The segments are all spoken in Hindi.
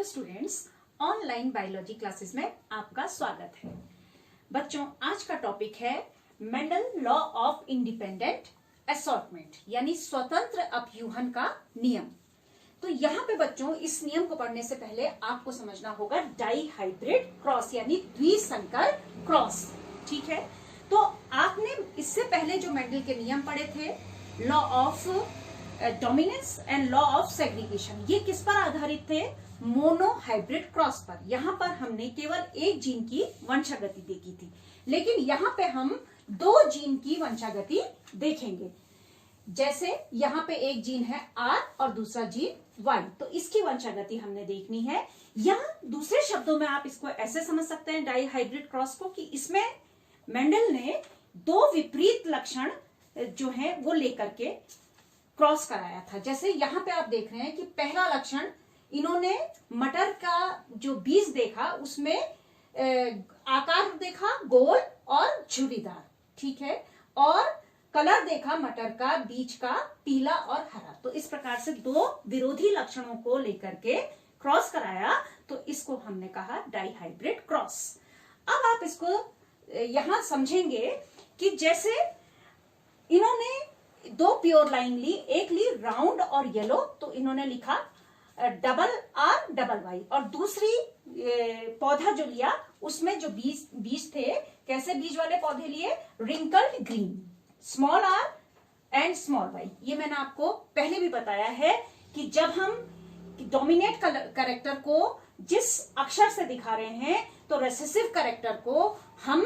Hello students, online biology classes में आपका स्वागत है। बच्चों, आज का टॉपिक है Mendel law of independent assortment यानी स्वतंत्र अपयूहन का नियम। तो यहाँ पे बच्चों इस नियम को पढ़ने से पहले आपको समझना होगा डाईहाइब्रिड क्रॉस यानी द्विसंकर क्रॉस। ठीक है, तो आपने इससे पहले जो मेंडल के नियम पढ़े थे, law of dominance and law of segregation, ये किस पर आधारित थे? मोनोहाइब्रिड क्रॉस पर। यहाँ पर हमने केवल एक जीन की वंशागति देखी थी, लेकिन यहाँ पे हम दो जीन की वंशागति देखेंगे। जैसे यहाँ पे एक जीन है R और दूसरा जीन Y, तो इसकी वंशागति हमने देखनी है। या दूसरे शब्दों में आप इसको ऐसे समझ सकते हैं डाईहाइब्रिड क्रॉस को, कि इसमें मेंडल ने दो विपरीत लक्षण जो है वो लेकर के क्रॉस कराया था। जैसे यहाँ पे आप देख रहे हैं कि पहला लक्षण, इन्होंने मटर का जो बीज देखा उसमें आकार देखा गोल और झुर्रीदार, ठीक है, और कलर देखा मटर का बीज का पीला और हरा। तो इस प्रकार से दो विरोधी लक्षणों को लेकर के क्रॉस कराया, तो इसको हमने कहा डाईहाइब्रिड क्रॉस। अब आप इसको यहां समझेंगे कि जैसे इन्होंने दो प्योर लाइन ली, एक ली राउंड और येलो, तो इन्होंने लिखा डबल आर डबल वाई, और दूसरी पौधा जो लिया उसमें जो बीज थे, कैसे बीज वाले पौधे लिए? Wrinkled green, small R and small Y. ये मैंने आपको पहले भी बताया है कि जब हम डोमिनेट कैरेक्टर को जिस अक्षर से दिखा रहे हैं, तो रेसेसिव कैरेक्टर को हम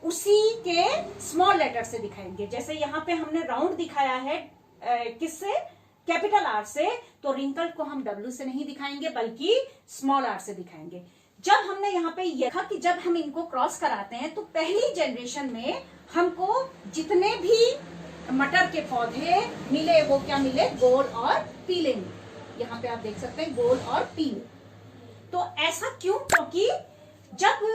उसी के स्मॉल लेटर से दिखाएंगे। जैसे यहाँ पे हमने राउंड दिखाया है किससे? कैपिटल आर से, तो रिंकल को हम डब्ल्यू से नहीं दिखाएंगे बल्कि स्मॉल आर से दिखाएंगे। जब हमने यहाँ पे देखा कि जब हम इनको क्रॉस कराते हैं तो पहली जनरेशन में हमको जितने भी मटर के पौधे मिले वो क्या मिले? गोल और पीले मिले। यहाँ पे आप देख सकते हैं गोल और पीले। तो ऐसा क्यों? क्योंकि जब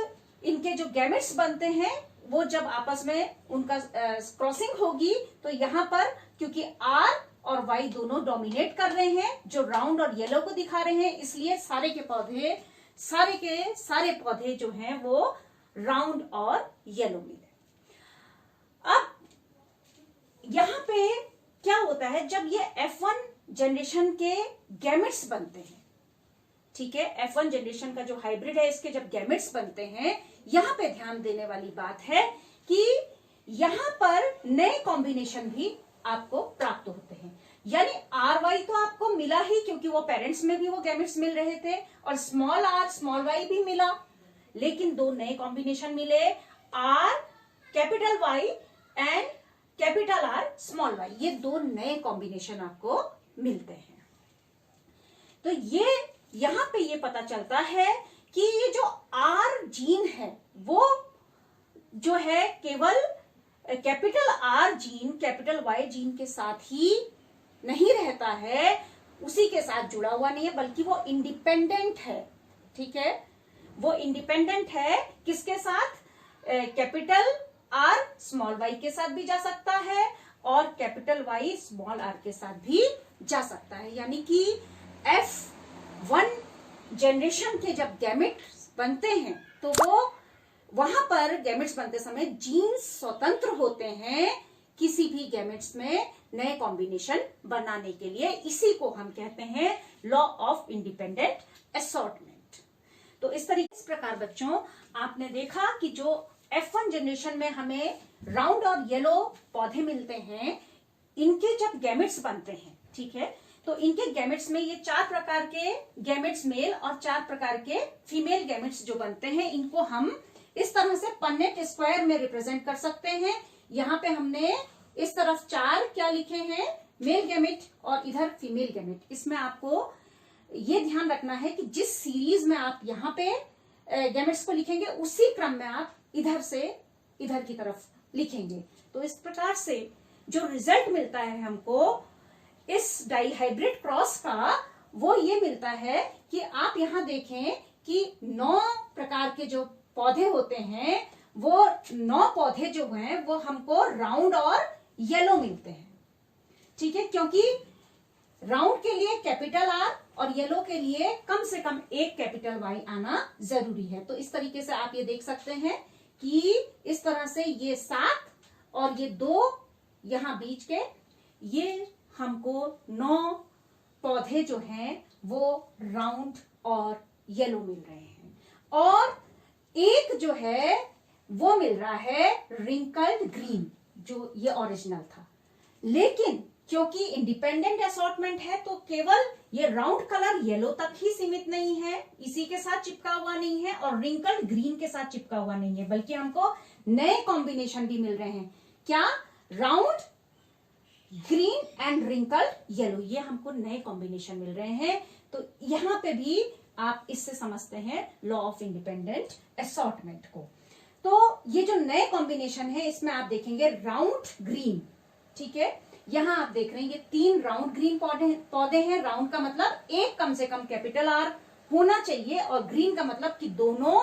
इनके जो गैमेट्स बनते हैं वो जब आपस में उनका क्रॉसिंग होगी, तो यहाँ पर क्योंकि R और Y दोनों डोमिनेट कर रहे हैं, जो राउंड और येलो को दिखा रहे हैं, इसलिए सारे के सारे पौधे जो हैं वो राउंड और येलो मिले। अब यहाँ पे क्या होता है, जब ये F1 जनरेशन के गैमेट्स बनते हैं, ठीक है, F1 जनरेशन का जो हाइब्रिड है इसके जब गैमेट्स बनते हैं, यहाँ पे ध्यान देने वाली बात है कि यहाँ पर नए कॉम्बिनेशन भी आपको प्राप्त होते हैं। यानी RY तो आपको मिला ही, क्योंकि वो पेरेंट्स में भी वो गैमेट्स मिल रहे थे, और स्मॉल r स्मॉल y भी मिला, लेकिन दो नए कॉम्बिनेशन मिले, R capital Y and capital R small y। ये दो नए कॉम्बिनेशन आपको मिलते हैं। तो ये यहाँ पे ये पता चलता है कि ये जो R जीन है वो जो है केवल capital R gene capital Y gene के साथ ही नहीं रहता है, उसी के साथ जुड़ा हुआ नहीं है, बल्कि वो इंडिपेंडेंट है। ठीक है, वो इंडिपेंडेंट है किसके साथ? कैपिटल R स्मॉल y के साथ भी जा सकता है और कैपिटल Y स्मॉल r के साथ भी जा सकता है। यानी कि F1 जनरेशन के जब गैमेट्स बनते हैं तो वो वहां पर गैमेट्स बनते समय जीन्स स्वतंत्र होते हैं किसी भी गैमेट्स में नए कॉम्बिनेशन बनाने के लिए। इसी को हम कहते हैं लॉ ऑफ इंडिपेंडेंट असॉर्टमेंट। तो इस प्रकार बच्चों आपने देखा कि जो F1 जनरेशन में हमें राउंड और येलो पौधे मिलते हैं, इनके जब गैमेट्स बनते हैं, ठीक है, तो इनके गैमेट्स में ये चार प्रकार के गैमेट्स मेल और चार प्रकार के फीमेल गैमेट्स जो बनते हैं, इनको हम इस तरह से पन्नेट स्क्वायर में रिप्रेजेंट कर सकते हैं। यहाँ पे हमने इस तरफ चार क्या लिखे हैं? मेल गैमेट, और इधर फीमेल गैमेट। इसमें आपको ये ध्यान रखना है कि जिस सीरीज में आप यहाँ पे गैमेट्स को लिखेंगे उसी क्रम में आप इधर से इधर की तरफ लिखेंगे। तो इस प्रकार से जो रिजल्ट मिलता है हमको इस डाईहाइब्रिड क्रॉस का, वो ये मिलता है कि आप यहाँ देखें कि 9 प्रकार के जो पौधे होते हैं, वो 9 पौधे जो हैं वो हमको राउंड और येलो मिलते हैं। ठीक है, क्योंकि राउंड के लिए कैपिटल R और येलो के लिए कम से कम एक कैपिटल वाई आना जरूरी है। तो इस तरीके से आप ये देख सकते हैं कि इस तरह से ये 7 और ये 2 यहां बीच के, ये हमको 9 पौधे जो हैं वो राउंड और येलो मिल रहे हैं, और एक जो है वो मिल रहा है रिंकल्ड ग्रीन, जो ये ओरिजिनल था। लेकिन क्योंकि इंडिपेंडेंट असॉर्टमेंट है तो केवल ये राउंड कलर येलो तक ही सीमित नहीं है, इसी के साथ चिपका हुआ नहीं है और रिंकल्ड ग्रीन के साथ चिपका हुआ नहीं है, बल्कि हमको नए कॉम्बिनेशन भी मिल रहे हैं। क्या? Round green and wrinkled yellow, ये हमको नए कॉम्बिनेशन मिल रहे हैं। तो यहां पे भी आप इससे समझते हैं लॉ ऑफ इंडिपेंडेंट असॉर्टमेंट को। तो ये जो नए कॉम्बिनेशन है इसमें आप देखेंगे राउंड ग्रीन, ठीक है, यहां आप देख रहे हैं ये 3 राउंड ग्रीन पौधे हैं। राउंड का मतलब एक कम से कम कैपिटल आर होना चाहिए और ग्रीन का मतलब कि दोनों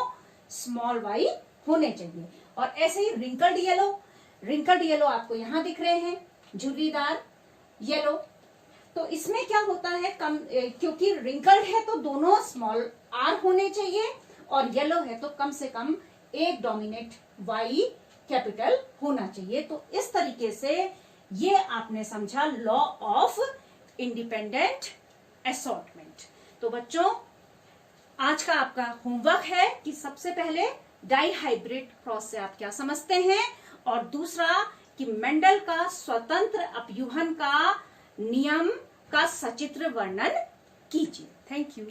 स्मॉल वाई होने चाहिए। और ऐसे ही रिंकल्ड येलो आपको यहां दिख रहे हैं, झुर्रीदार येलो। तो इसमें क्या होता है, क्योंकि रिंकल्ड है तो दोनों स्मॉल आर होने चाहिए, और येलो है तो कम से कम एक डोमिनेट वाई कैपिटल होना चाहिए। तो इस तरीके से ये आपने समझा लॉ ऑफ इंडिपेंडेंट असॉर्टमेंट। तो बच्चों, आज का आपका होमवर्क है कि सबसे पहले डाई हाइब्रिड क्रॉस से आप क्या समझते हैं, और दूसरा कि मेंडल का स्वतंत्र अपयूहन का नियम का सचित्र वर्णन कीजिए। Thank you.